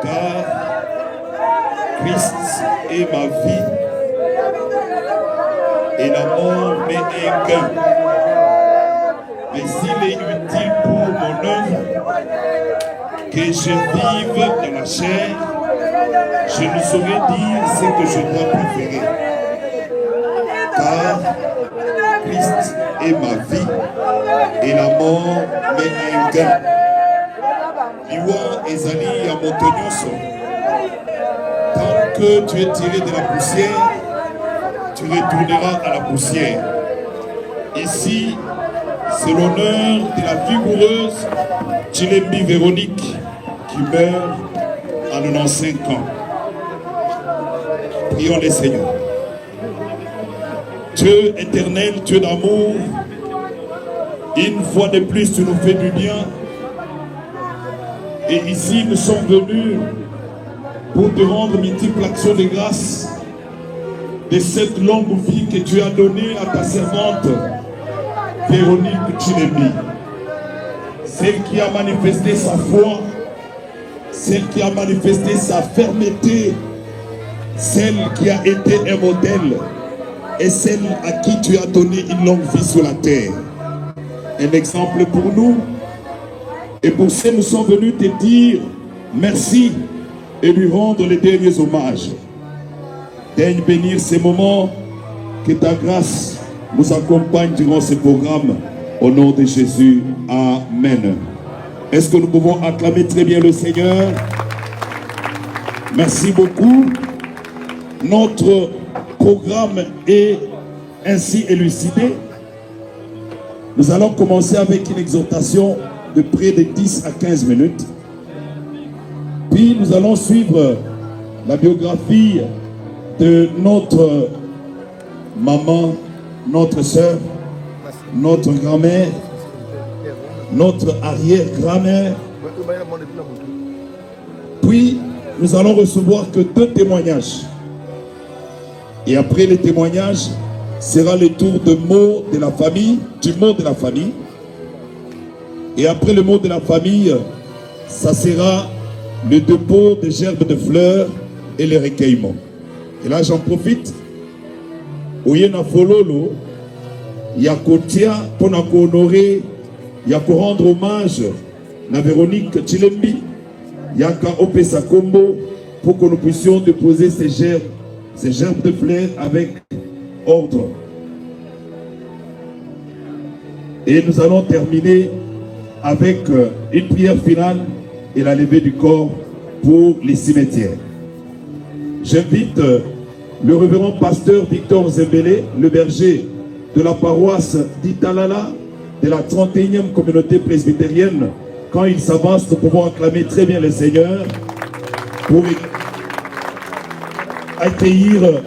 car Christ est ma vie et la mort m'est un gain. Mais s'il est utile pour mon œuvre que je vive dans la chair, je ne saurais dire ce que je dois préférer. Car Christ est ma vie et la mort m'est un gain. Liwa ezali ya moto nyonso. Tant que tu es tiré de la poussière, tu retourneras à la poussière. Ici, c'est l'honneur de la vigoureuse Chilembi Véronique qui meurt à 95 ans. Prions les Seigneurs. Dieu éternel, Dieu d'amour, une fois de plus tu nous fais du bien. Et ici nous sommes venus pour te rendre multiples actions de grâce de cette longue vie que tu as donnée à ta servante Véronique Chilembi. Celle qui a manifesté sa foi, celle qui a manifesté sa fermeté, celle qui a été un modèle et celle à qui tu as donné une longue vie sur la terre. Un exemple pour nous. Et pour ça, nous sommes venus te dire merci et lui rendre les derniers hommages. Daigne bénir ces moments, que ta grâce nous accompagne durant ce programme. Au nom de Jésus, Amen. Est-ce que nous pouvons acclamer très bien le Seigneur? Merci beaucoup. Notre programme est ainsi élucidé. Nous allons commencer avec une exhortation de près de 10 à 15 minutes. Puis nous allons suivre la biographie de notre maman, notre sœur, notre grand-mère, notre arrière-grand-mère. Puis nous allons recevoir que 2 témoignages. Et après les témoignages, sera le tour de mots de la famille, du mot de la famille. Et après le mot de la famille, ça sera le dépôt des gerbes de fleurs et les recueillements. Et là, j'en profite. Oyena Fololo, Yakotia, pour nous honorer, Yako rendre hommage à Véronique Chilembi, Yaka Opesa Kombo, pour que nous puissions déposer ces gerbes de fleurs avec ordre. Et nous allons terminer avec une prière finale et la levée du corps pour les cimetières. J'invite le révérend pasteur Victor Zembele, le berger de la paroisse d'Italala, de la 31e communauté presbytérienne. Quand il s'avance, nous pouvons acclamer très bien le Seigneur pour accueillir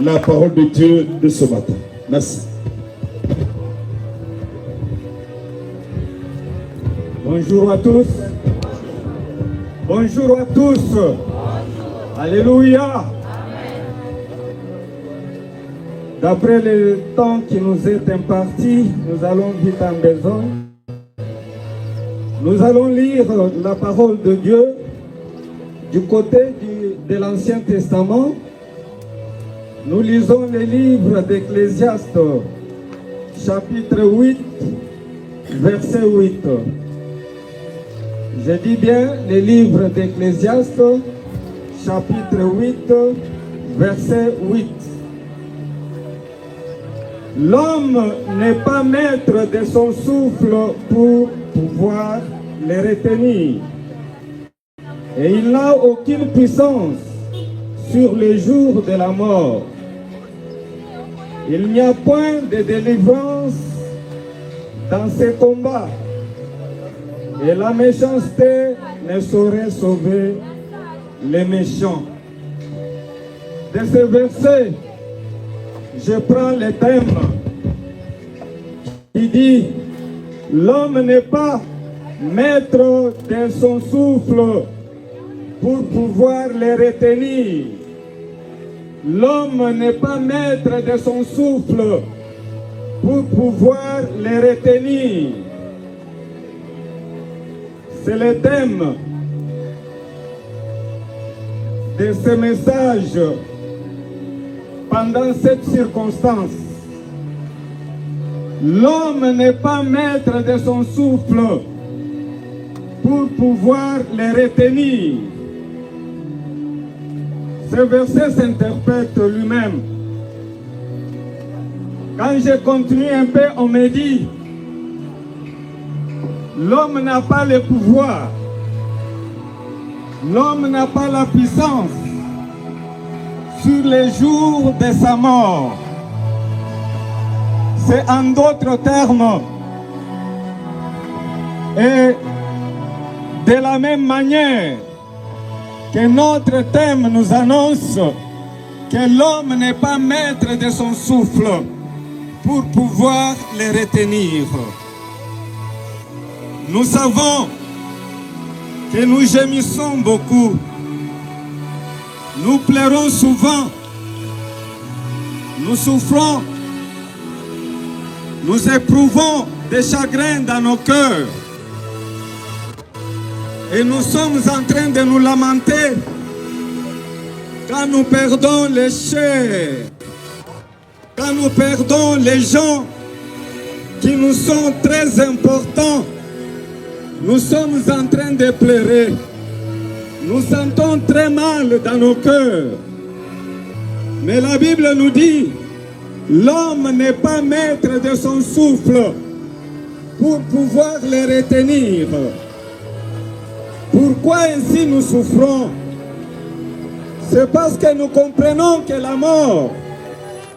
la parole de Dieu de ce matin. Merci. Bonjour à tous. Bonjour à tous. Alléluia. D'après le temps qui nous est imparti, nous allons vite en besoin. Nous allons lire la parole de Dieu du côté de l'Ancien Testament. Nous lisons les livres d'Ecclésiaste, chapitre 8, verset 8. Je dis bien les livres d'Ecclésiaste, chapitre 8, verset 8. L'homme n'est pas maître de son souffle pour pouvoir le retenir. Et il n'a aucune puissance sur les jours de la mort. Il n'y a point de délivrance dans ces combats. Et la méchanceté ne saurait sauver les méchants. De ce verset, je prends le thème qui dit « L'homme n'est pas maître de son souffle pour pouvoir le retenir. » L'homme n'est pas maître de son souffle pour pouvoir le retenir. C'est le thème de ce message pendant cette circonstance. L'homme n'est pas maître de son souffle pour pouvoir les retenir. Ce verset s'interprète lui-même. Quand je continue un peu, on me dit, l'homme n'a pas le pouvoir, l'homme n'a pas la puissance sur les jours de sa mort. C'est en d'autres termes. Et de la même manière que notre thème nous annonce que l'homme n'est pas maître de son souffle pour pouvoir les retenir. Nous savons que nous gémissons beaucoup, nous pleurons souvent, nous souffrons, nous éprouvons des chagrins dans nos cœurs et nous sommes en train de nous lamenter quand nous perdons les chers, quand nous perdons les gens qui nous sont très importants. Nous sommes en train de pleurer. Nous sentons très mal dans nos cœurs. Mais la Bible nous dit, l'homme n'est pas maître de son souffle pour pouvoir les retenir. Pourquoi ainsi nous souffrons? C'est parce que nous comprenons que la mort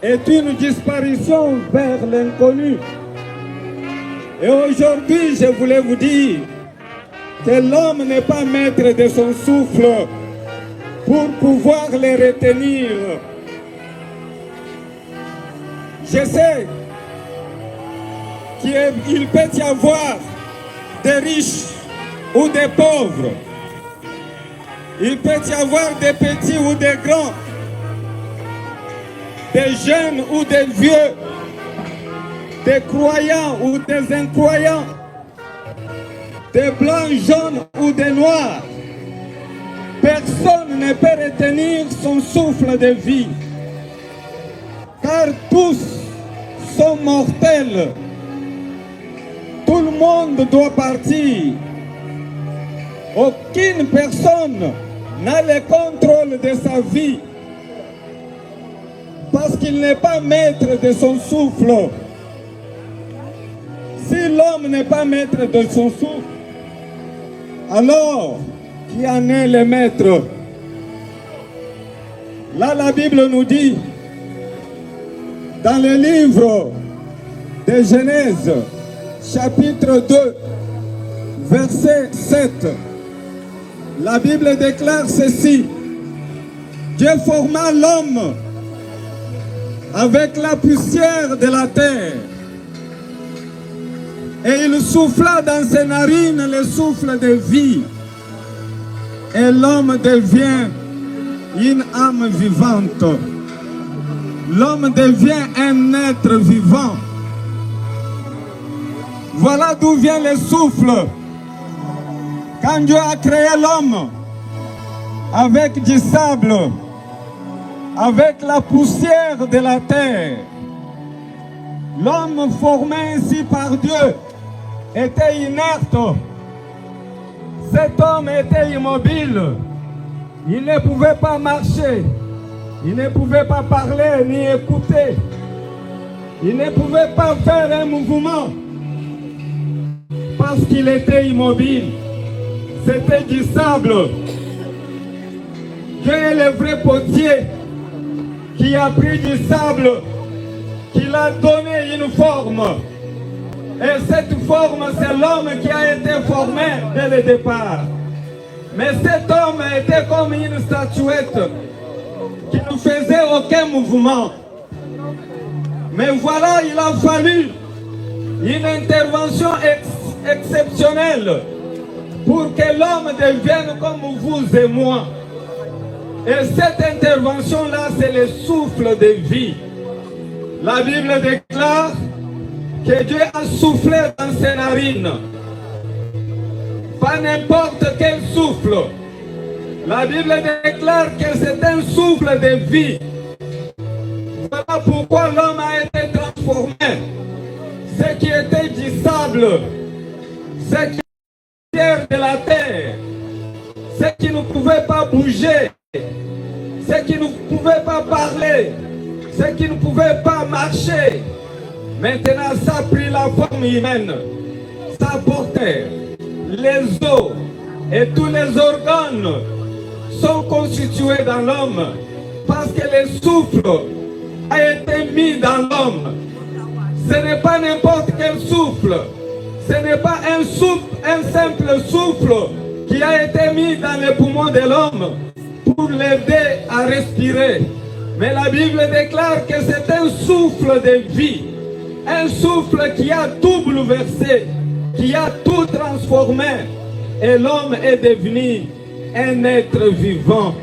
est une disparition vers l'inconnu. Et aujourd'hui, je voulais vous dire que l'homme n'est pas maître de son souffle pour pouvoir les retenir. Je sais qu'il peut y avoir des riches ou des pauvres. Il peut y avoir des petits ou des grands, des jeunes ou des vieux, des croyants ou des incroyants, des blancs, jaunes ou des noirs. Personne ne peut retenir son souffle de vie, car tous sont mortels. Tout le monde doit partir. Aucune personne n'a le contrôle de sa vie, parce qu'il n'est pas maître de son souffle. Si l'homme n'est pas maître de son souffle, alors qui en est le maître? Là, la Bible nous dit, dans le livre de Genèse, chapitre 2, verset 7, la Bible déclare ceci: Dieu forma l'homme avec la poussière de la terre, et il souffla dans ses narines le souffle de vie, et l'homme devient une âme vivante. L'homme devient un être vivant. Voilà d'où vient le souffle. Quand Dieu a créé l'homme avec du sable, avec la poussière de la terre, l'homme formé ainsi par Dieu était inerte. Cet homme était immobile. Il ne pouvait pas marcher. Il ne pouvait pas parler ni écouter. Il ne pouvait pas faire un mouvement parce qu'il était immobile. C'était du sable. Dieu est le vrai potier qui a pris du sable, qui l'a donné une forme. Et cette forme, c'est l'homme qui a été formé dès le départ. Mais cet homme était comme une statuette qui ne faisait aucun mouvement. Mais voilà, il a fallu une intervention exceptionnelle pour que l'homme devienne comme vous et moi. Et cette intervention-là, c'est le souffle de vie. La Bible déclare que Dieu a soufflé dans ses narines. Pas n'importe quel souffle. La Bible déclare que c'est un souffle de vie. Voilà pourquoi l'homme a été transformé. Ce qui était du sable, ce qui était de la terre, ce qui ne pouvait pas bouger, ce qui ne pouvait pas parler, ce qui ne pouvait pas marcher. Maintenant, ça a pris la forme humaine. Ça portait les os et tous les organes sont constitués dans l'homme parce que le souffle a été mis dans l'homme. Ce n'est pas n'importe quel souffle. Ce n'est pas un simple souffle qui a été mis dans les poumons de l'homme pour l'aider à respirer. Mais la Bible déclare que c'est un souffle de vie. Un souffle qui a tout bouleversé, qui a tout transformé. Et l'homme est devenu un être vivant.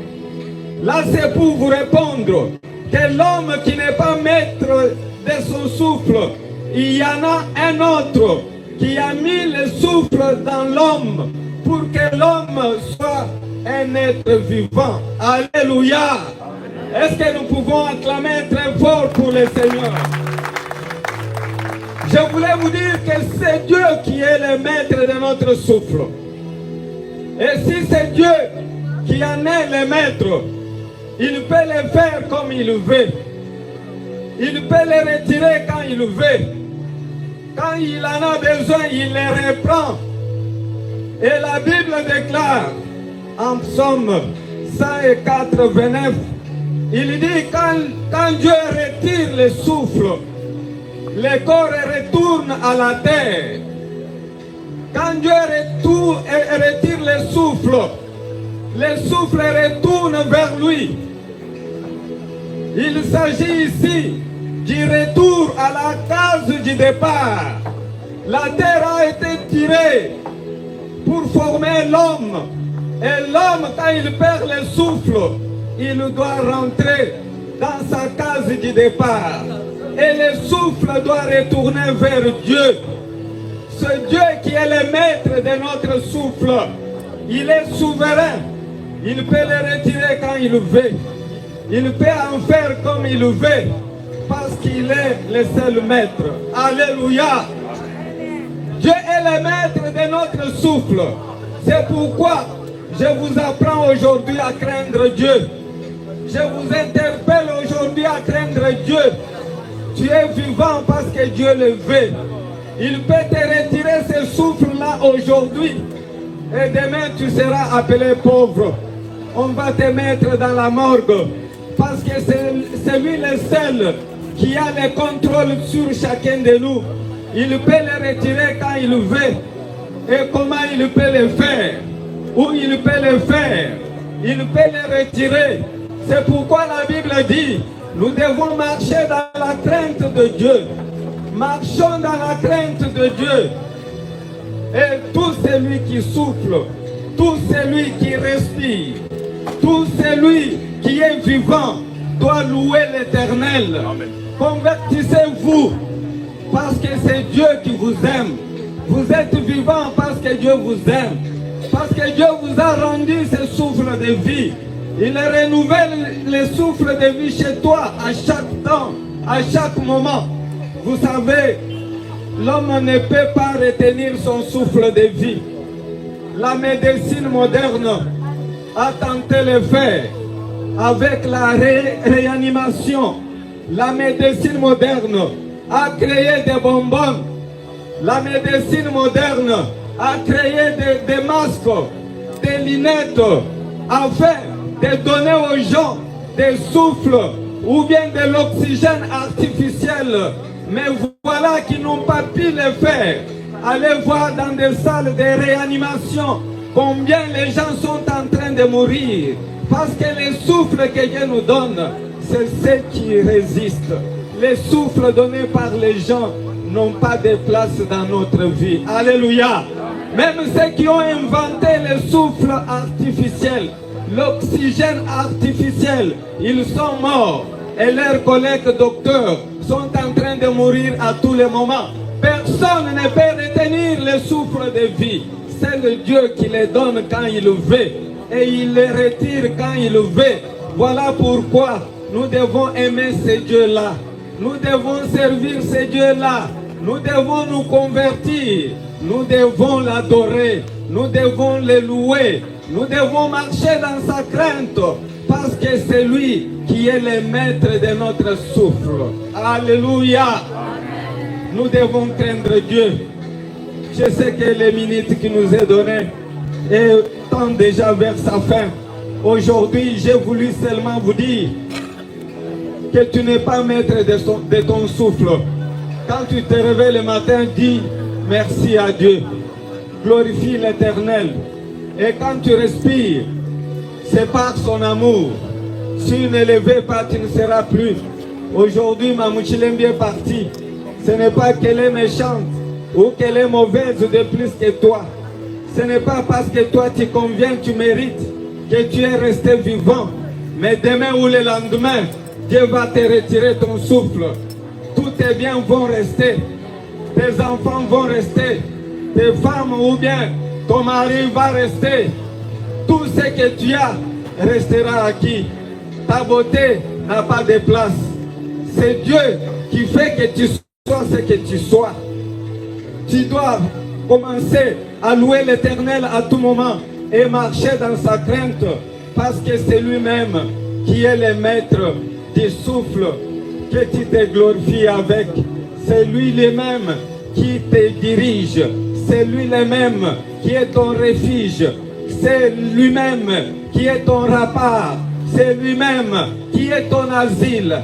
Là, c'est pour vous répondre que l'homme qui n'est pas maître de son souffle, il y en a un autre qui a mis le souffle dans l'homme pour que l'homme soit un être vivant. Alléluia! Est-ce que nous pouvons acclamer très fort pour le Seigneur? Je voulais vous dire que c'est Dieu qui est le maître de notre souffle. Et si c'est Dieu qui en est le maître, il peut le faire comme il veut. Il peut le retirer quand il veut. Quand il en a besoin, il le reprend. Et la Bible déclare en Psaume 189, il dit quand Dieu retire le souffle, le corps retourne à la terre. Quand Dieu retire le souffle retourne vers lui. Il s'agit ici du retour à la case du départ. La terre a été tirée pour former l'homme. Et l'homme, quand il perd le souffle, il doit rentrer dans sa case du départ. Et le souffle doit retourner vers Dieu. Ce Dieu qui est le maître de notre souffle, il est souverain. Il peut le retirer quand il veut. Il peut en faire comme il veut. Parce qu'il est le seul maître. Alléluia. Dieu est le maître de notre souffle. C'est pourquoi je vous apprends aujourd'hui à craindre Dieu. Je vous interpelle aujourd'hui à craindre Dieu. Tu es vivant parce que Dieu le veut. Il peut te retirer ce souffle-là aujourd'hui. Et demain tu seras appelé pauvre. On va te mettre dans la morgue. Parce que c'est lui le seul qui a le contrôle sur chacun de nous. Il peut le retirer quand il veut. Et comment il peut le faire? Où il peut le faire? Il peut le retirer. C'est pourquoi la Bible dit, nous devons marcher dans la crainte de Dieu. Marchons dans la crainte de Dieu. Et tout celui qui souffle, tout celui qui respire, tout celui qui est vivant doit louer l'Éternel. Convertissez-vous parce que c'est Dieu qui vous aime. Vous êtes vivant parce que Dieu vous aime. Parce que Dieu vous a rendu ce souffle de vie. Il renouvelle le souffle de vie chez toi à chaque temps, à chaque moment. Vous savez, l'homme ne peut pas retenir son souffle de vie. La médecine moderne a tenté le faire avec la réanimation. La médecine moderne a créé des bonbons. La médecine moderne a créé des masques, des lunettes, afin de donner aux gens des souffles ou bien de l'oxygène artificiel. Mais voilà qu'ils n'ont pas pu le faire. Allez voir dans des salles de réanimation combien les gens sont en train de mourir. Parce que les souffles que Dieu nous donne, c'est ceux qui résistent. Les souffles donnés par les gens n'ont pas de place dans notre vie. Alléluia. Même ceux qui ont inventé le souffle artificiel, l'oxygène artificiel, ils sont morts. Et leurs collègues docteurs sont en train de mourir à tous les moments. Personne ne peut retenir le souffle de vie. C'est le Dieu qui les donne quand il veut. et il les retire quand il veut. Voilà pourquoi nous devons aimer ces dieux-là. Nous devons servir ces dieux-là. Nous devons nous convertir. Nous devons l'adorer. Nous devons le louer. Nous devons marcher dans sa crainte. Parce que c'est lui qui est le maître de notre souffle. Alléluia. Nous devons craindre Dieu. Je sais que les minutes qui nous est données tendent déjà vers sa fin. Aujourd'hui, j'ai voulu seulement vous dire que tu n'es pas maître de ton souffle. Quand tu te réveilles le matin, dis merci à Dieu. Glorifie l'Éternel. Et quand tu respires, c'est par son amour. Si tu ne le veux pas, tu ne seras plus. Aujourd'hui, ma Mouchilembi est partie. Ce n'est pas qu'elle est méchante ou qu'elle est mauvaise de plus que toi. Ce n'est pas parce que toi tu conviens, tu mérites, que tu es resté vivant. Mais demain ou le lendemain, Dieu va te retirer ton souffle. Tous tes biens vont rester. Tes enfants vont rester. Tes femmes ou bien ton mari va rester. Tout ce que tu as restera acquis. Ta beauté n'a pas de place. C'est Dieu qui fait que tu sois ce que tu sois. Tu dois commencer à louer l'Éternel à tout moment et marcher dans sa crainte, parce que c'est lui-même qui est le maître du souffle que tu te glorifies avec. C'est lui-même qui te dirige. C'est lui-même qui est ton refuge. C'est lui-même qui est ton rempart. C'est lui-même qui est ton asile.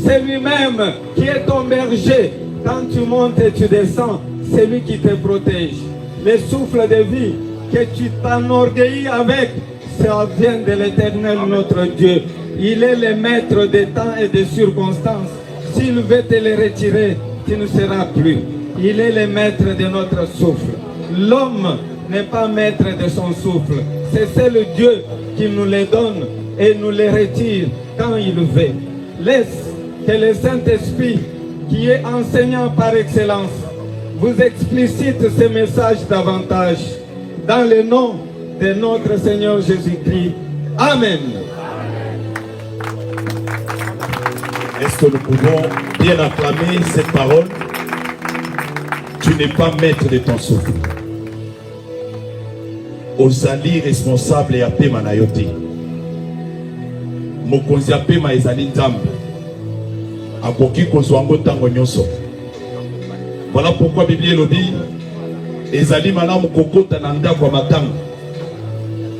C'est lui-même qui est ton berger. Quand tu montes et tu descends, c'est lui qui te protège. Le souffle de vie que tu t'enorgueillis avec, ça vient de l'Éternel notre Dieu. Il est le maître des temps et des circonstances. S'il veut te les retirer, tu ne seras plus. Il est le maître de notre souffle. L'homme n'est pas maître de son souffle. C'est le Dieu qui nous le donne et nous le retire quand il veut. Laisse que le Saint-Esprit, qui est enseignant par excellence, vous explicite ce message davantage. Dans le nom de notre Seigneur Jésus-Christ. Amen. Est-ce que nous pouvons bien acclamer cette parole? Tu n'es pas maître de ton souffle. Ozali responsable ya pema na yote. Mokonzi ya pema ezali Nzambe. Akoki kozwa ngo tango nyonso. Voilà pourquoi la Bible elobi ezali malamu kokota na ndako ya matanga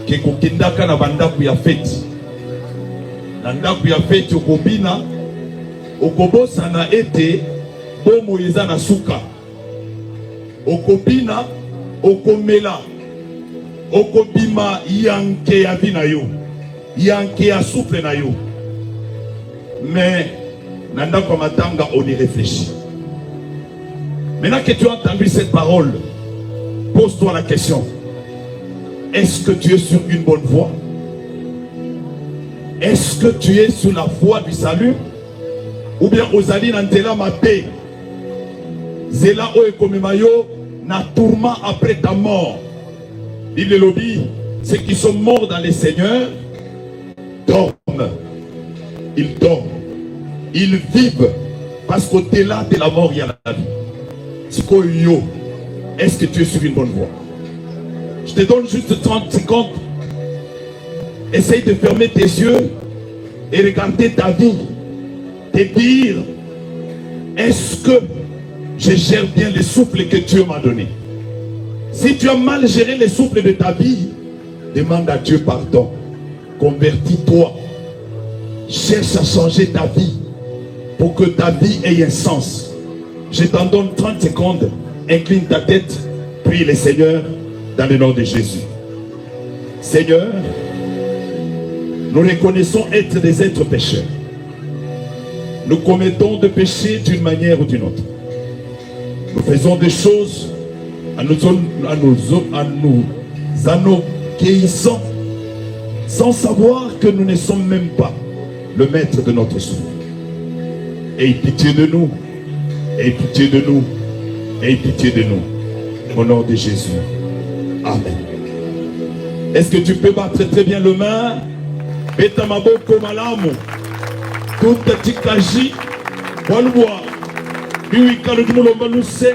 ke kokendaka na bandako ya feti. Na ndako ya feti okobina okobosana ete bomo eza na suka. Okobina okomela okobima yanke ya vie na yo, yanke ya souffle na yo. Mais na ndako ya matanga on y réfléchit. Maintenant que tu as entendu cette parole, pose-toi la question. Est-ce que tu es sur une bonne voie? Est-ce que tu es sur la voie du salut? Ou bien ozali na nzela mabe? Zela o ekomemayo na tourment après ta mort. Il le lobby, ceux qui sont morts dans le Seigneur dorment. Ils dorment. Ils vivent. Parce qu'au-delà de la mort, il y a la vie. Est-ce que tu es sur une bonne voie? Je te donne juste 30 secondes. Essaye de fermer tes yeux et regarder ta vie. Te dire, est-ce que je gère bien le souffle que Dieu m'a donné? Si tu as mal géré le souffle de ta vie, demande à Dieu pardon. Convertis-toi. Cherche à changer ta vie pour que ta vie ait un sens. Je t'en donne 30 secondes. Incline ta tête. Prie le Seigneur dans le nom de Jésus. Seigneur, nous reconnaissons être des êtres pécheurs. Nous commettons des péchés d'une manière ou d'une autre. Nous faisons des choses en nous enorgueillissant sans savoir que nous ne sommes même pas le maître de notre souffle. Aie pitié de nous. Aie pitié de nous. Aie pitié de nous. Au nom de Jésus. Amen. Est-ce que tu peux battre très bien le main? Beta maboko malamu. Tout tikaji. Wanwa. Biwi kalo dumulomba luse.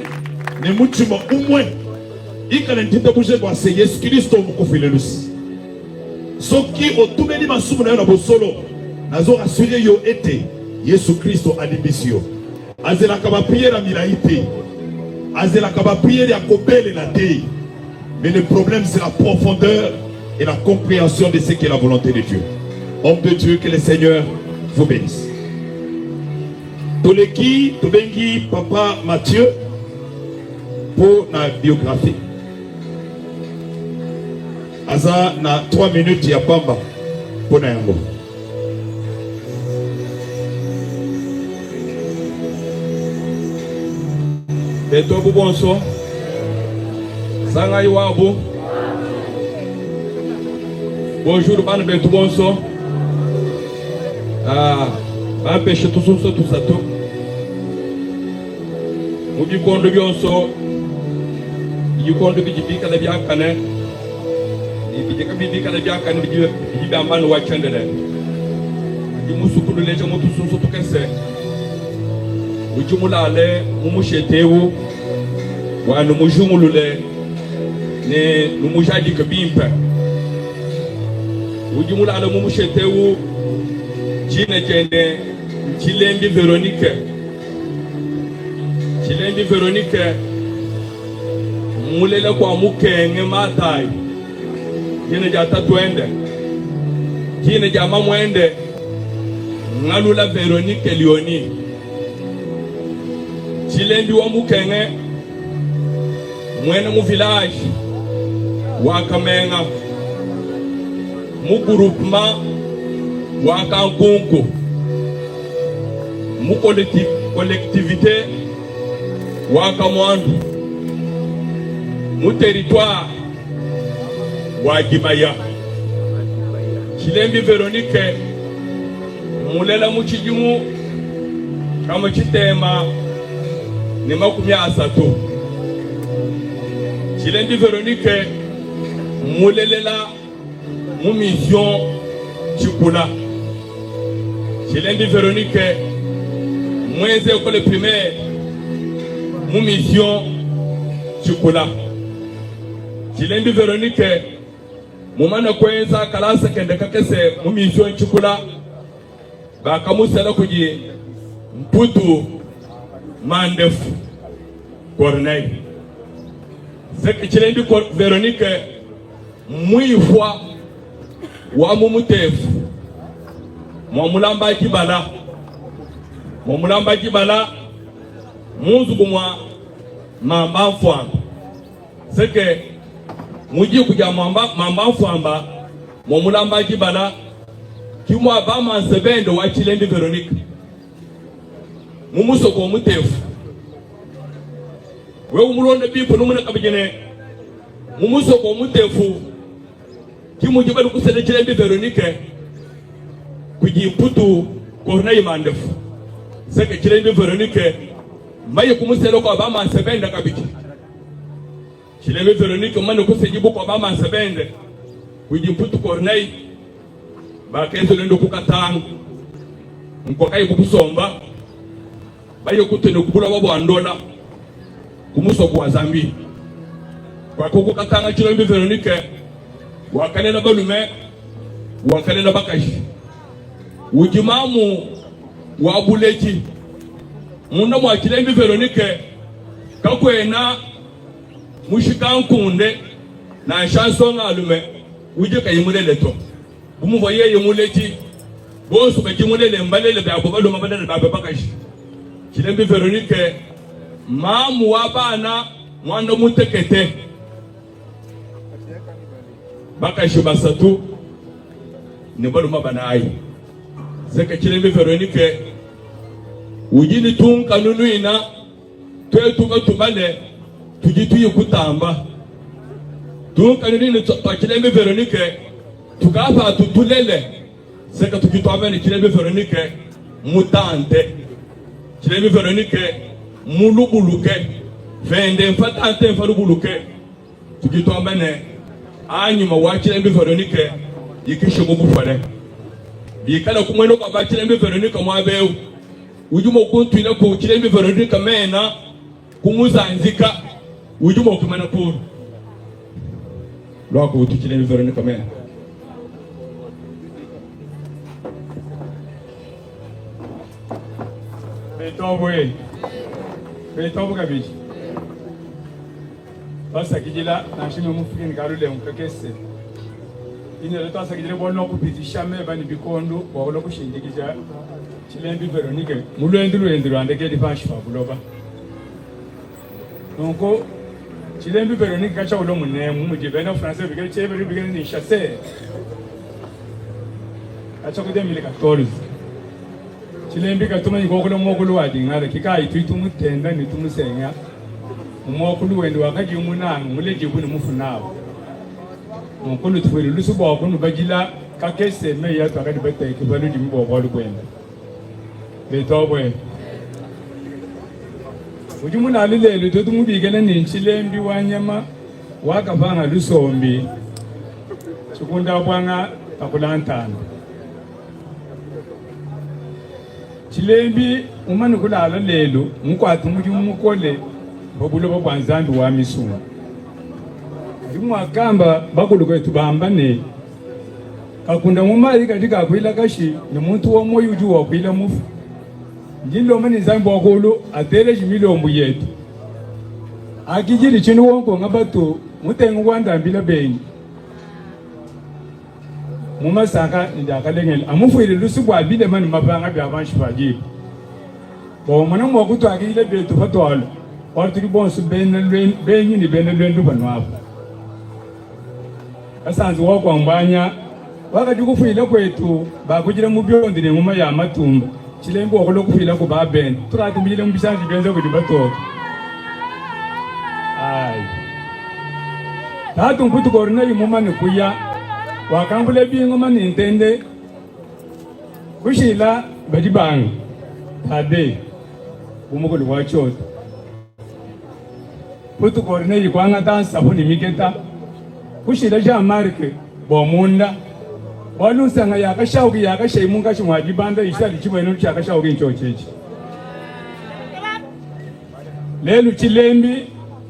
Ne muchima umwe. Ikale ntita buje kwa se Yesu Kristo mukufile lusi. Soki otumeli masumu na yo na bosolo. Nazo rassurer yo ete Yesu Kristo alibisio. Azela kaba prière milaite. Azela kaba prière ya kobele na te. Mais le problème c'est la profondeur et la compréhension de ce qu'est la volonté de Dieu. Homme de Dieu, que le Seigneur vous bénisse. Toleki, Tobengi, Papa Mathieu, pour la biographie. Aza na 3 minutes ya pamba pour na yango. Beto bonso. Sanga Iwabo. Bonjour, ban Beto bonso. Ban pêche tout ça tout. Mubi kondo bionso. Yikondo bijibika na biakane. Ibijika bibika na biakane bijibe ambano wachendele. Imusukulu leje motu sunso tukese. Ujumulale mumushetewu. Wa numujumulule. Ne numujadi kabimpe. Ujumulale mumushetewu. Jine jende Chilembi Veronique. Chilembi Veronique mulele kwa mukenge matai. Jine jata tuende. Jine jama mwende ngalula Veronique Lioni. Chilembi wa mukenge mwene mu village wa Kamenga mu groupement wa Kankunku mu collectivité wa Kamwandu mu territoire wa Gibaya. Chilembi Veronique mulela mu chijimu kama chitema ni 30. Chilembi Veronique mulelela mu mission Chikula. Chilembi Veronique mweze école primaire mu mission Chikula. Chilembi Veronique mumana kwenza kalasa kendeka kese mu mission Chikula bakamusala kuji mputu mandefu Corneille. C'est Chilembi Veronique muifwa wa mumutefu mwamulamba kibala munzu kumwa mamba mfwamba. Seke muji kuja mamba mfwamba mwamulamba kibala kimwa bama nsebendo wa Chilembi Veronique mumusoko mutefu we umulonde bipo numuna kabijene mumusoko mutefu kimuji bali kusele Chilembi Veronique kujimputu Corneille mandefu. Seke Chilembi Veronique maye kumuselo kwa bama nsebenda kabiki. Chilembi Veronique mane kusejibu kwa bama nsebende kujimputu Corneille bakenzo lendo kukatanga mkokai kukusomba baye kutene kubula babo andola kumusoko wa Zambi kwa kukatanga Chilembi Veronique wakanena balume wakanena bakashi ujimamu wa Buleki munda mwa Chilembi Veronique kakwena mushikankunde na chanson alume uje kayimulele to umuvoye yimuleki bonso bakimulele mbalele babo baloma balele babo bakashi. Chilembi Veronique mamu wabana mwanda mutekete bakashi basatu ne baloma banayi. Seke Chilembi Veronique ujini tunka nunuina twetuka tumane tujituye kutamba tunka nunuina twa Chilembi Veronique tukafa tutulele. Seke tukitwabene Chilembi Veronique mutante Chilembi Veronique mulubuluke fende mfatante mfalubuluke tukitwabene anyuma wa Chilembe Veronica yikisho mubufare bikala kumweno kwa ba Chilembe Veronica mwabeu ujuma kuntu ina ko Chilembe Veronica mena kumuzanzika ujuma kumana kuru lwako utu Chilembe Veronica mena Beto kabichi basa kijila na shime mufiki ngarule mkakese ine leto asa kijile bono kupitisha meba ni bikondo wabona kushindikija Chilembe Veronica mulwendru andeke difashi fabuloba nonko Chilembe Veronica kacha ulo munemu mujibena français bigere chebe bigere ni chasseur acha kudem 2014 Chilembe katuma ngokolo mokolo wadingala kikai tuitumutenda ni tumusenya umokulu wendo wakaji umunanga muleje bunu mufunawo mukulu tufere lusubo akunu bagila kakese me ya twakadi bete kibalu dimbo bolu kwenda betobwe ujumuna lilelo totumubigela ni Chilembe wanyama wakavanga lusombi chikunda bwanga takulantana Chilembe umani kulala lelo mukwatu mukole bobulo bwanzandu wa misuma dimwakamba bakulu kwetu bambane kakunda mumali katika kwila kashi ni muntu wa moyo uju wa kwila mufu ndindo mani zambo akolo atele jimilombu yetu akijiri chinu wonko ngabato mutengu wanda mbila benyi mumasaka ndakalengela amufuile lusubu abide mani mapanga bya banshi baji bo mwana mwakutu akile betu fatwalo orturi bonsu benyi ni benelwendu banwabo asanzi wako ambanya wakati kufuila kwetu bakugira mu byondire ngoma ya matumba Chilembe okolo kufuila ko baben turatumbile mu bisanji benza ko dibato ai tatu mputu korona yimuma ni kuya wakambule bingoma ni ntende kushila badibang tade umukolo wacho putu korona yikwanga tansa buni miketa kushila ja marke bomunda walusanga yakashauki yakashaimunga chimwajibanda ishali chimweno chakashauki nchochechi lelu Chilembe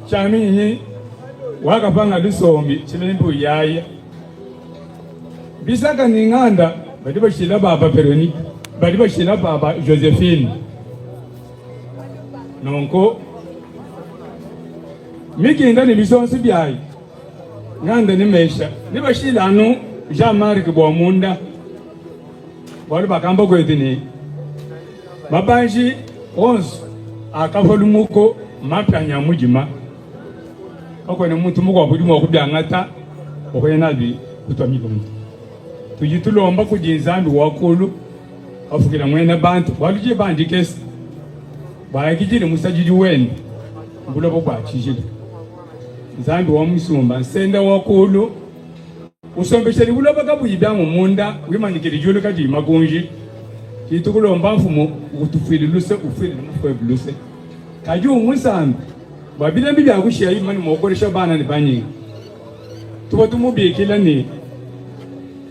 chaminyi wakapanga lusombi Chilembe uyaya bisaka ninganda badiba shila baba Veronica badiba shila baba Josephine nonko mikinda ni bisonsi byayi nganda ni mesha niba shila anu Jean-Marc Bwamunda wali bakamba kwetini babanji 11 akavolumuko mapanya mujima okone muntu muko kudimo okubyangata okwenabi kutwamiko tujitulomba kujinzambi wakulu afukira mwene bantu waluje bandi kesi baakijire musajiji wende mbulobo kwachijile nzambi wa musumba senda wakulu usombesheri buloba kabuyibya mu munda wimanyikira julu kati magunji kitukulomba mfumo utufililuse ufililuse kaju umusambi babile mbi byakushiya imani mokoresha bana ni banyi tuba tumubikila ni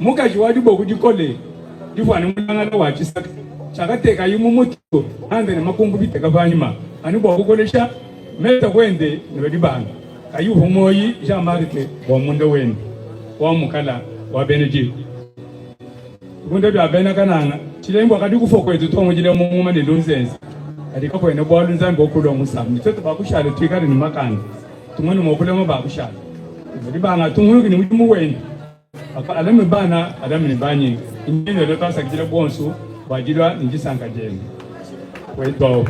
mukaji wadi bokujikole divana mulanga wachisaka chakateka yimumuto ande ne makungu biteka banyima ani bokukolesha meta kwende ne badibana kayu homoyi Jean-Marc Bwamunda wende wa mukala wa beneji kunde bya bena kananga Chilembe akadi kufoko etu tomujile mu mane lunzenzi adika kwene bwa lunzambi okulo musambi tete bakushale twikali ni makanda tumwe mo kulemo bakushale badibanga tumwe ni mujimu wende alame bana alame ni banyi ingene lo tasa kijile bonsu wajilwa njisanga jeni weto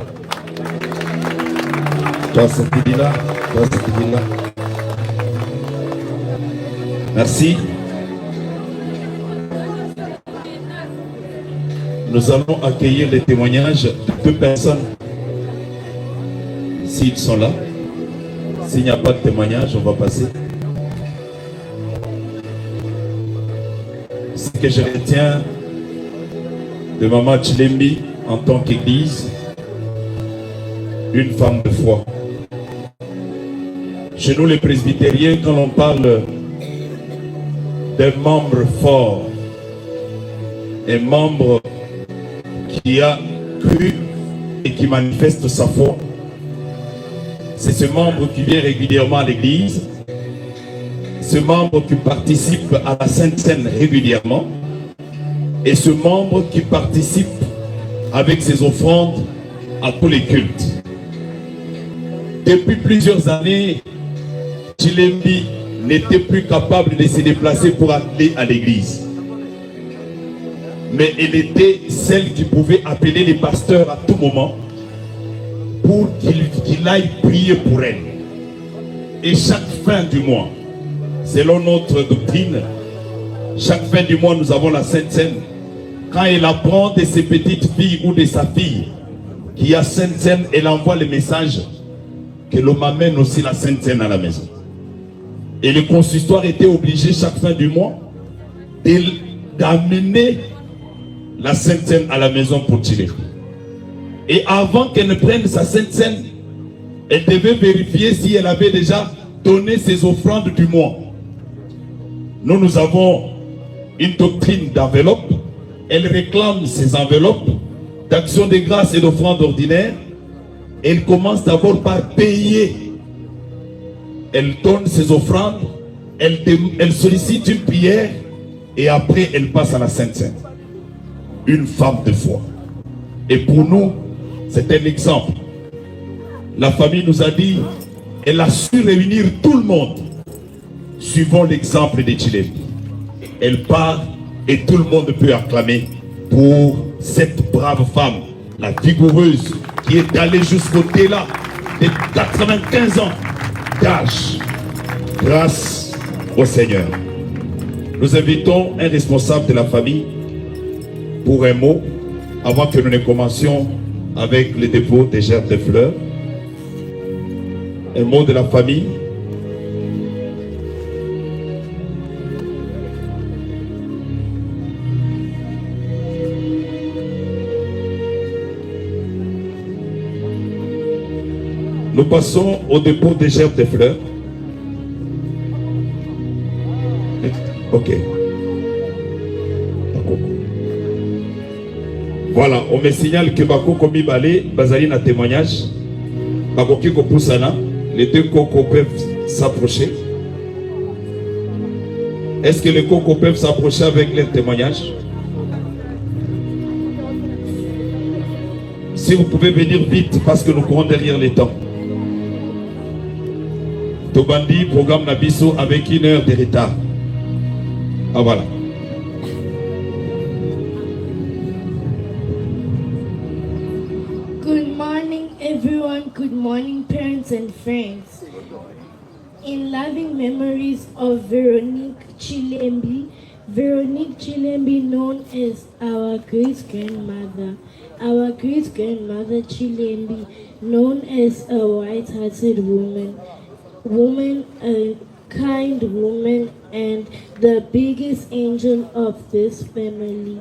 Tasa kidila. Merci. Nous allons accueillir les témoignages de 2 personnes. S'ils sont là. S'il n'y a pas de témoignage, on va passer. Ce que je retiens de Maman Chilembe en tant qu'église, une femme de foi. Chez nous les presbytériens, quand on parle d'un membre fort, un membre qui a cru et qui manifeste sa foi. C'est ce membre qui vient régulièrement à l'église, ce membre qui participe à la Sainte Seine régulièrement, et ce membre qui participe avec ses offrandes à tous les cultes. Depuis plusieurs années, Chilembi n'était plus capable de se déplacer pour aller à l'église. Mais elle était celle qui pouvait appeler les pasteurs à tout moment pour qu'il aille prier pour elle. Et chaque fin du mois, selon notre doctrine, chaque fin du mois, nous avons la Sainte Seine. Quand elle apprend de ses petites filles ou de sa fille qui a Sainte Seine, elle envoie le message que l'on m'amène aussi la Sainte Seine à la maison. Et le consistoire était obligé chaque fin du mois d'amener la Sainte Seine à la maison pour tirer. Et avant qu'elle ne prenne sa Sainte Seine, elle devait vérifier si elle avait déjà donné ses offrandes du mois. Nous avons une doctrine d'enveloppe. Elle réclame ses enveloppes d'action de grâce et d'offrandes ordinaires. Elle commence d'abord par payer. Elle donne ses offrandes, elle sollicite une prière et après elle passe à la Sainte Seine. Une femme de foi. Et pour nous, c'est un exemple. La famille nous a dit, elle a su réunir tout le monde. Suivons l'exemple de Chilembi. Elle part et tout le monde peut acclamer pour cette brave femme, la vigoureuse, qui est allée jusqu'au-delà de 95 ans d'âge. Grâce au Seigneur. Nous invitons un responsable de la famille pour un mot avant que nous ne commencions avec le dépôt des gerbes de fleurs. Un mot de la famille. Nous passons au dépôt des gerbes de fleurs. Ok. Voilà, on me signale que Bakoko Mibale, Bazali na témoignage. Bakoki Kopusana, les deux cocos peuvent s'approcher. Est-ce que les cocos peuvent s'approcher avec leur témoignage? Si vous pouvez venir vite, parce que nous courons derrière les temps. Tobandi, programme Nabiso avec 1 heure de retard. Ah voilà. Good morning, everyone. Good morning, parents and friends. In loving memories of Veronique Chilembi, known as our great-grandmother. Our great-grandmother Chilembi, known as a white-hearted woman, a kind woman, and the biggest angel of this family.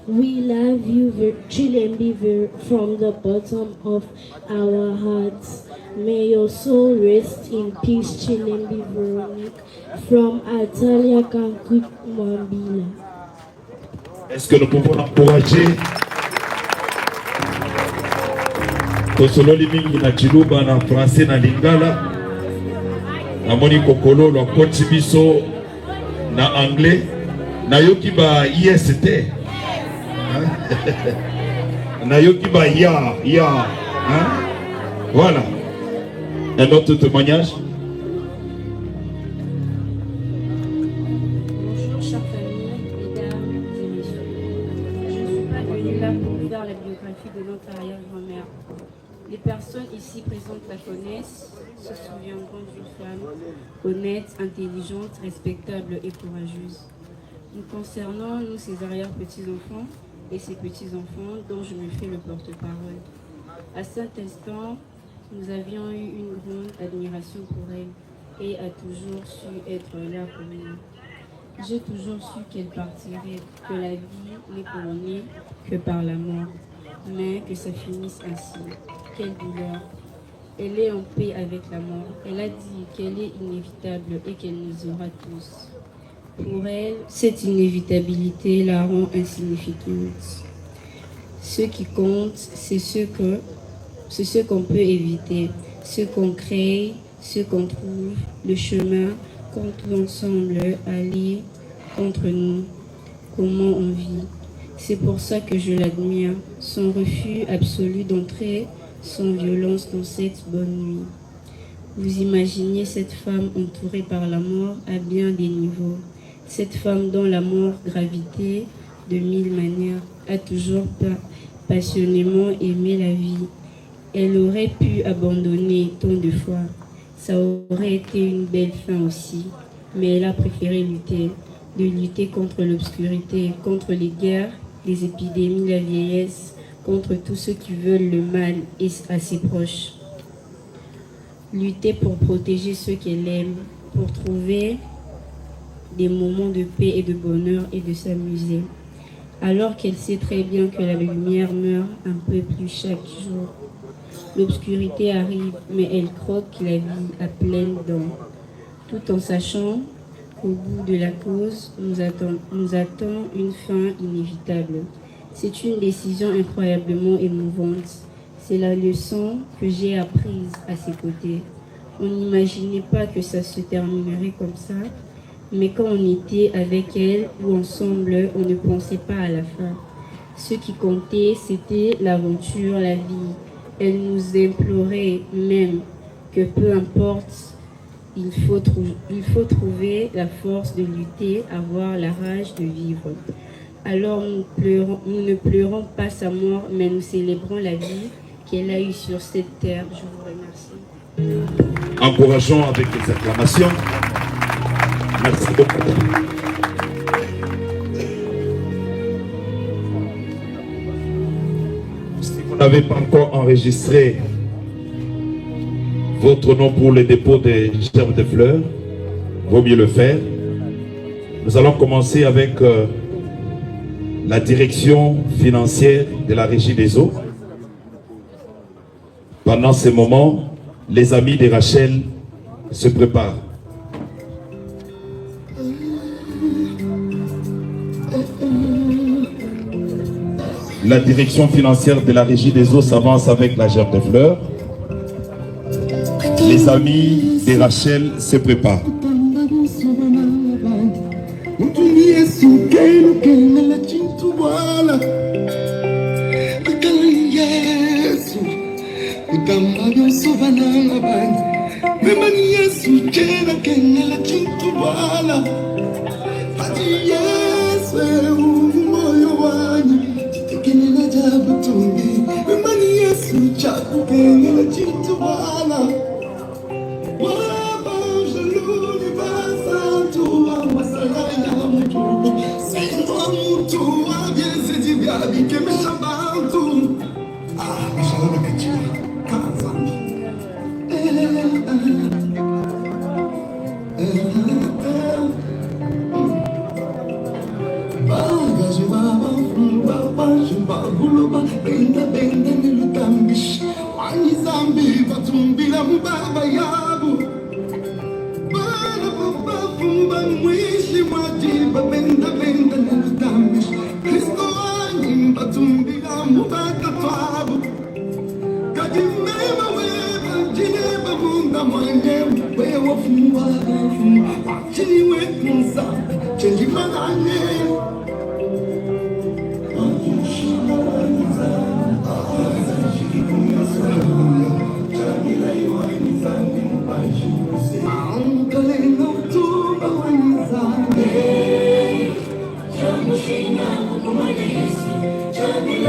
We love you, Chilembi, from the bottom of our hearts. May your soul rest in peace, Chilembi Veronique, from Atalia Kankut Mwambila. Est-ce que nous pouvons l'encourager? Tosololi mingi na chiluba na français na lingala. Na moni kokolo na koti biso na anglais. Na yoki ba IST. Na yoki ba ya. Voilà. Un autre témoignage. Bonjour chère famille, mesdames et messieurs. Je ne suis pas venue là pour faire la biographie de notre arrière-grand-mère. Les personnes ici présentes la connaissent, se souviendront d'une femme honnête, intelligente, respectable et courageuse. Nous concernons, nous, ses arrière-petits-enfants et ses petits-enfants dont je me fais le porte-parole. À cet instant, nous avions eu une grande admiration pour elle et a toujours su être là pour nous. J'ai toujours su qu'elle partirait, que la vie n'est couronnée que par la mort, mais que ça finisse ainsi. Quelle douleur! Elle est en paix avec la mort. Elle a dit qu'elle est inévitable et qu'elle nous aura tous. Pour elle, cette inévitabilité la rend insignifiante. Ce qui compte, c'est ce qu'on peut éviter, ce qu'on crée, ce qu'on trouve, le chemin qu'on tout ensemble aller contre nous, comment on vit. C'est pour ça que je l'admire, son refus absolu d'entrer sans violence dans cette bonne nuit. Vous imaginez cette femme entourée par la mort à bien des niveaux. Cette femme dont la mort gravité de mille manières a toujours passionnément aimé la vie. Elle aurait pu abandonner tant de fois. Ça aurait été une belle fin aussi. Mais elle a préféré lutter contre l'obscurité, contre les guerres, les épidémies, la vieillesse, contre tous ceux qui veulent le mal et à ses proches. Lutter pour protéger ceux qu'elle aime, pour trouver des moments de paix et de bonheur et de s'amuser. Alors qu'elle sait très bien que la lumière meurt un peu plus chaque jour. L'obscurité arrive, mais elle croque la vie à pleines dents, tout en sachant qu'au bout de la cause nous attend une fin inévitable. C'est une décision incroyablement émouvante. C'est la leçon que j'ai apprise à ses côtés. On n'imaginait pas que ça se terminerait comme ça, mais quand on était avec elle ou ensemble, on ne pensait pas à la fin. Ce qui comptait, c'était l'aventure, la vie. Elle nous implorait même que peu importe, il faut trouver la force de lutter, avoir la rage de vivre. Alors nous ne pleurons pas sa mort, mais nous célébrons la vie qu'elle a eue sur cette terre. Je vous remercie. Encourageons avec des acclamations. Merci beaucoup. Si vous n'avez pas encore enregistré votre nom pour le dépôt des germes de fleurs, vaut mieux le faire. Nous allons commencer avec la direction financière de la Régie des eaux. Pendant ces moments, les amis de Rachel se préparent. La direction financière de la Régie des eaux s'avance avec la gerbe de fleurs. Les amis de Rachel se préparent.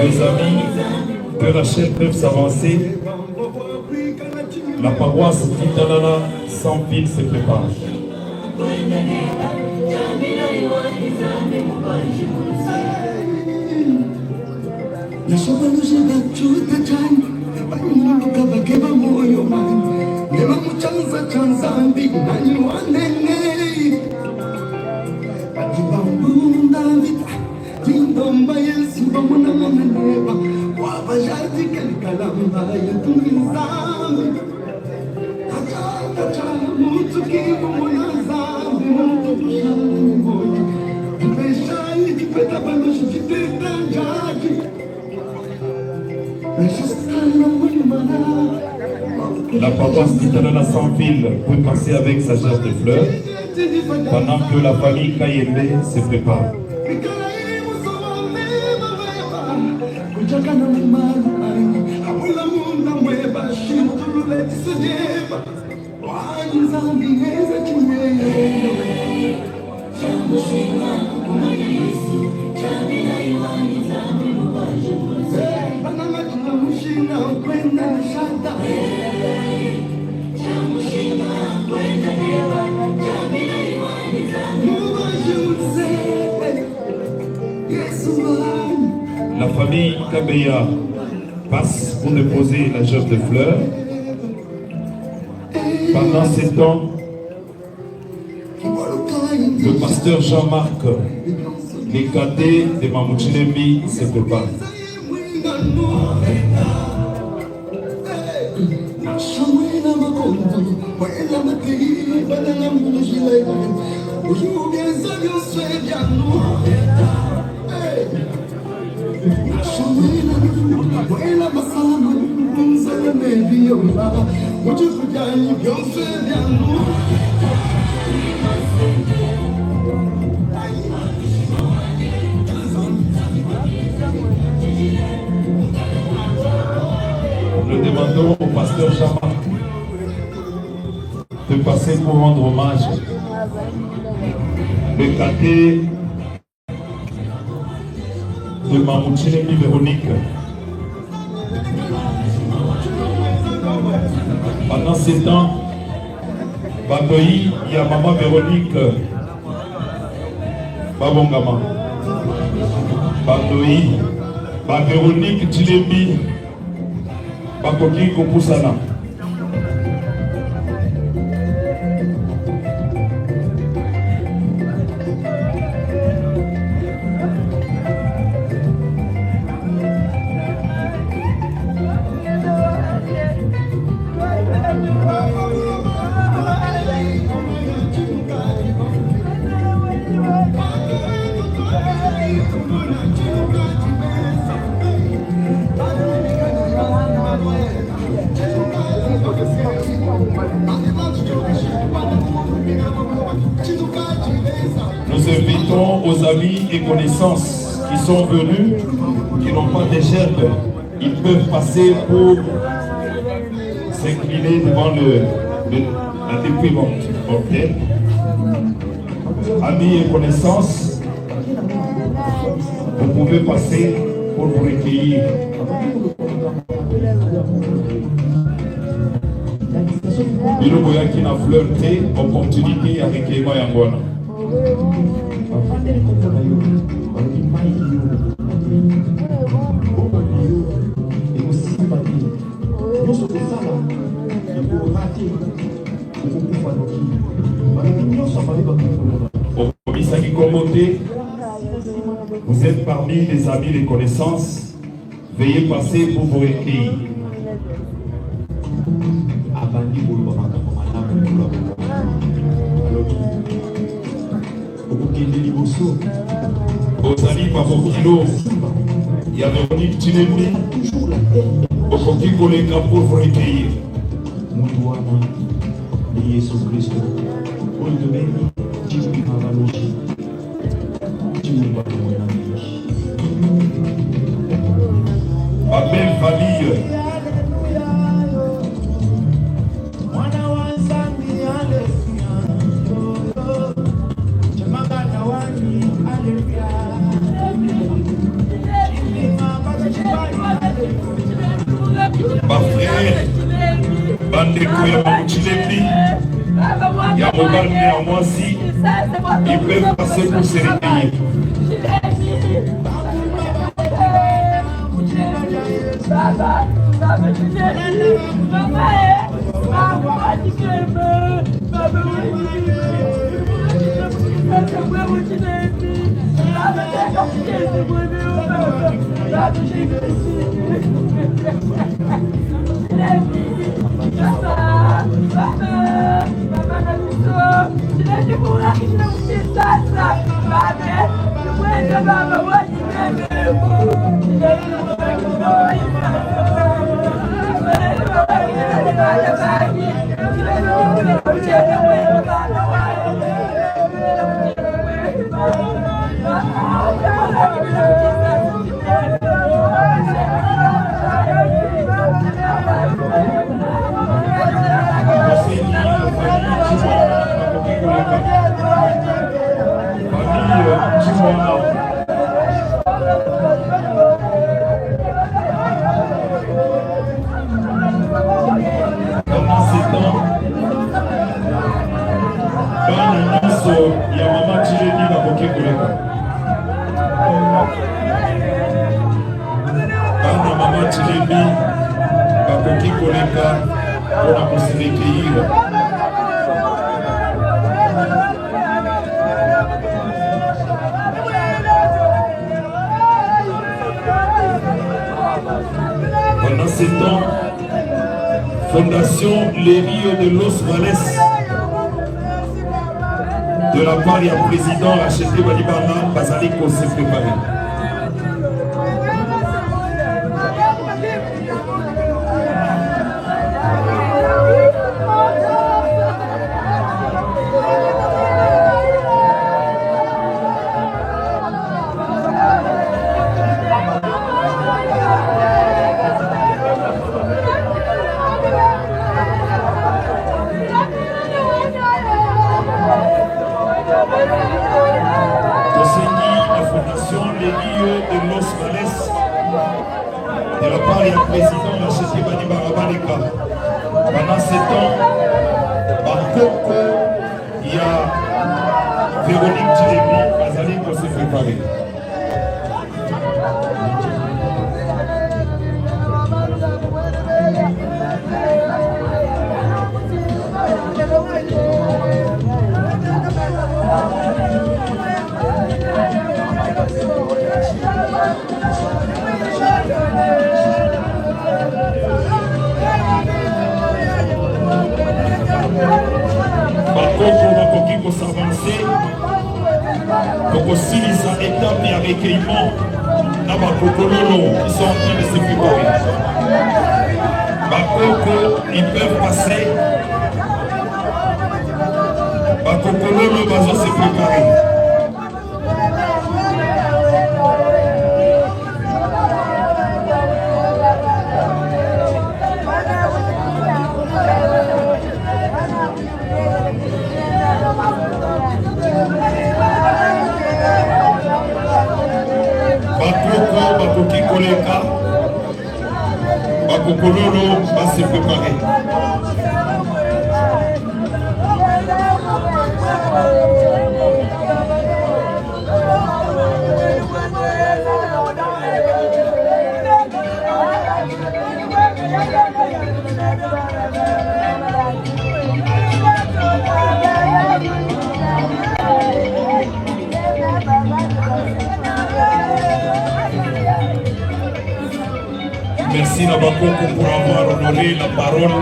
Les amis de Rachel peuvent s'avancer. La paroisse Titanana sans fil se prépare. Muito que La paroisse d'Itanana Sans-Ville peut passer avec sa gerbe de fleurs pendant que la famille Kayembe se prépare. La famille Kabeya passe pour déposer la gerbe de fleurs. Pendant ce temps, le pasteur Jean-Marc, les cadets de Mamouchilembi se préparent. Nous demandons au pasteur Jean-Marc de passer pour rendre hommage le cadet de Mamouchilembi Véronique. Pendant ce temps, Baboyi, il y a maman Véronique Babongama. Baboyi, Véronique Chilembi, Bakoki Kopusana. Nous invitons aux amis et connaissances qui sont venus, qui n'ont pas de gerbe, ils peuvent passer pour s'incliner devant la dépouillante mortelle. Amis et connaissances, vous pouvez passer pour vous recueillir. Il y a qui n'a flirté, opportunité avec Ema Yangona. Vous êtes parmi les amis, les connaissances. Veuillez passer pour vous recueillir. Ozali Babokilo, il y a Véronique Chilembi, Okoki Koleka pour vous recueillir. Ma belle famille, ma frère, Bandeko ya Mamouchilembi, il y a Mobal néanmoins si ils peuvent passer pour se réveiller. Pendant ces temps, Fondation Les Rios de Los Vales, de la part du président Rachetté Balibana, Basaliko s'est préparé. Président Rachetté Balibana. Pendant ces temps, par Coco, il y a Véronique Tilébi, Azali pour se préparer. Pour s'avancer, pour aussi les étapes et recueillement dans Bakokololo qui sont en train de se préparer. Bakoko, ils peuvent passer. Bakokololo va se préparer. Bakoki Koleka, Bakokololo va se préparer. Merci Nabakoko pour avoir honoré la parole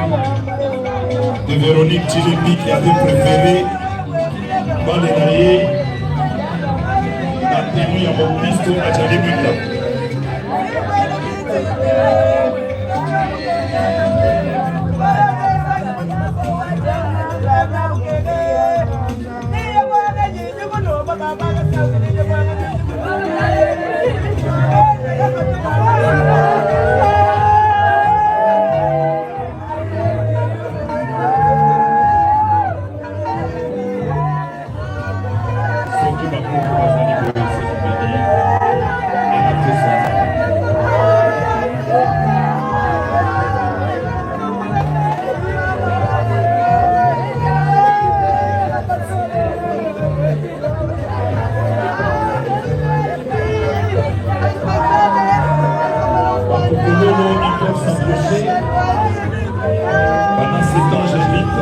de Véronique Tilébi qui avait préféré Balenaye la tenue à mon Christo à Djalibunda. Pendant ce temps, j'invite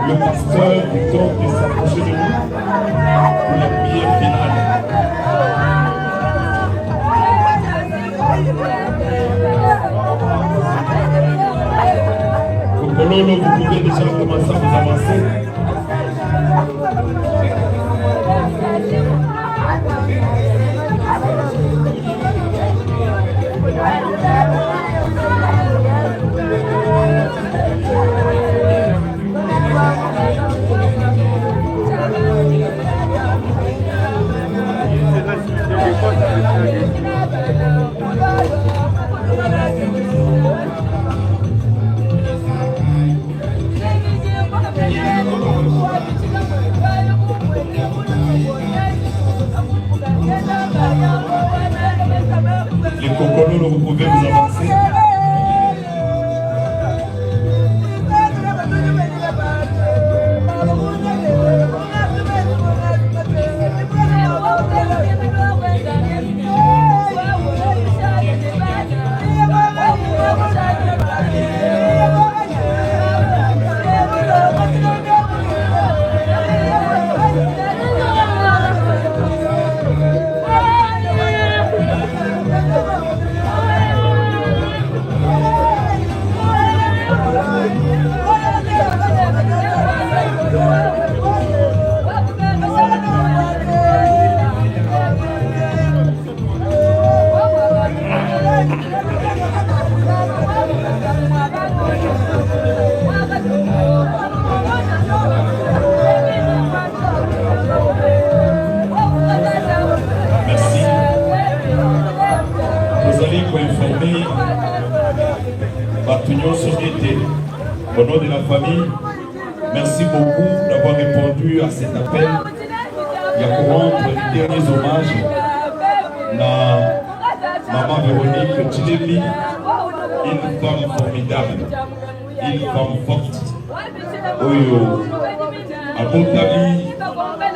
le pasteur du temps de s'approcher de nous pour la prière finale. Kokololo, vous pouvez déjà commencer à vous avancer. Au nom de la famille, merci beaucoup d'avoir répondu à cet appel. Il y a pour rendre les derniers hommages à Maman Véronique Tchilembi, une femme formidable, une femme forte. Oyo, à Bontali,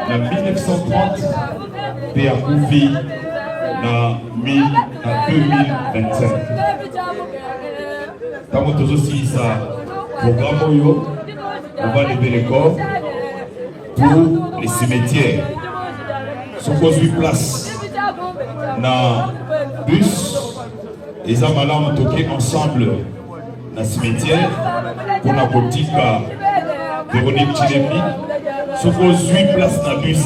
en 1930, et à Koufi, en 2025. Quand on aussi ça, programme Oyo, on va lever les corps pour les cimetières. Sur 8 places, dans bus, les amalams ont toqué ensemble dans le cimetière pour la boutique Véronique Tchilembi. Sur 8 places dans bus,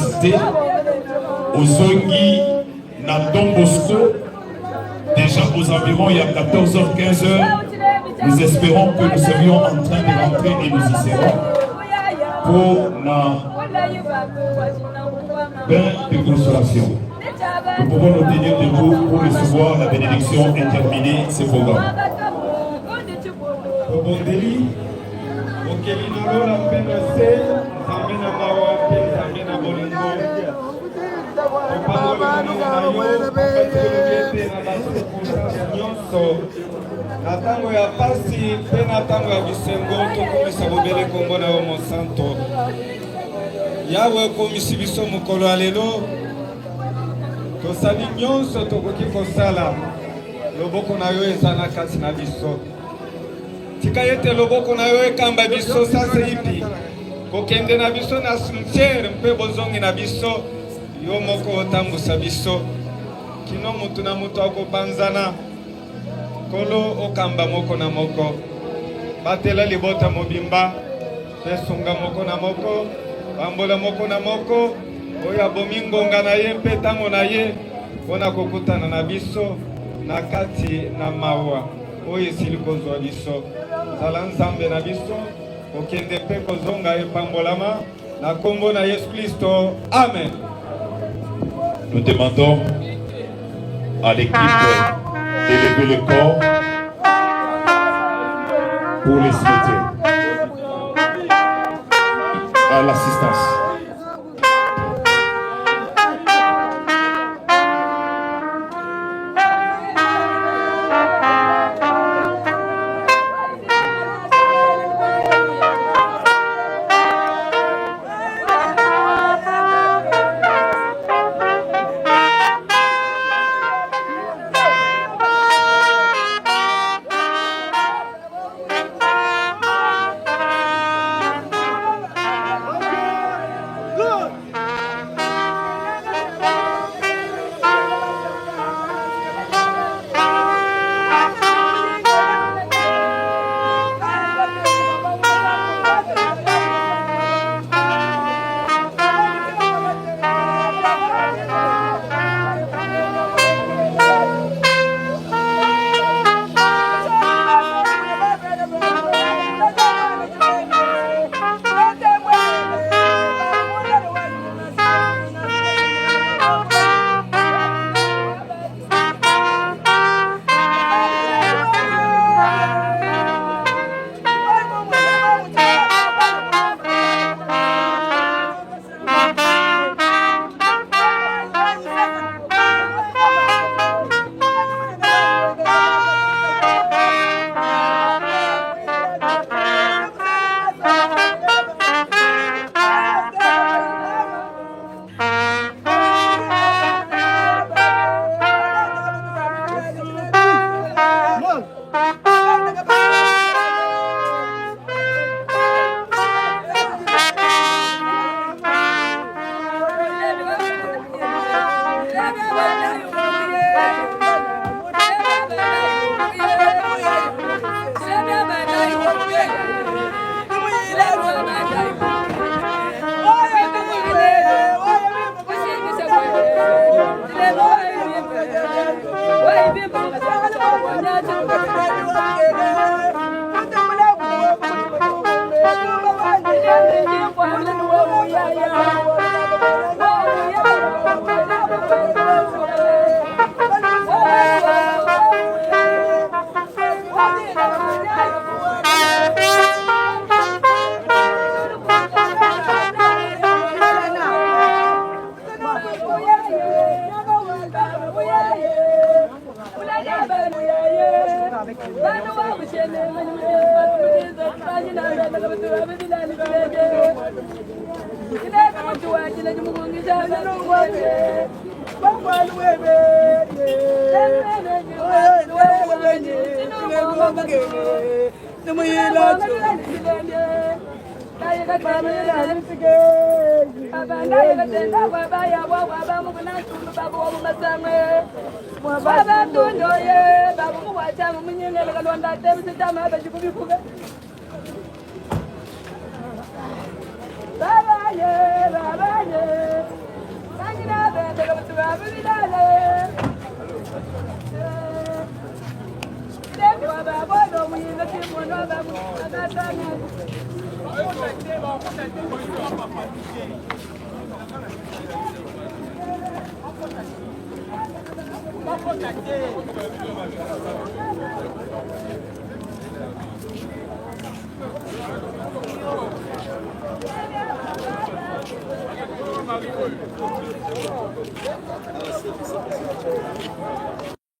aux Zongi, dans Don Bosco, déjà aux environs, il y a 14h-15h. Nous espérons que nous serions en train de rentrer et nous y serons pour la bain de consolation. Nous pouvons nous tenir debout pour recevoir la bénédiction et terminer ce programme. Na tango ya pasi pe na tango ya bisengo tokomisa bobele kombo na yo mosanto yawe okomisi biso mokolo ya lelo tosali nyonso tokoki kosala loboko na yo eza na kati na biso tika ete loboko na yo ekamba biso sasa ipi kokende na biso na cimetière mpe bozongi na biso yo moko otambusa biso kino mutu na mutu akopanzana kolo okamba moko na moko batela libota mobimba pesunga moko na moko bambola moko na moko oya bomingonga na ye mpe ntango na ye mpona kokutana na biso na kati na mawa oyo esili kozwa biso zala nzambe na biso kokende mpe kozonga epambolama na kombo na Yesu Kristo, amen. Nous demandons à l'équipe d'élever le corps pour les cimetières. À l'assistance.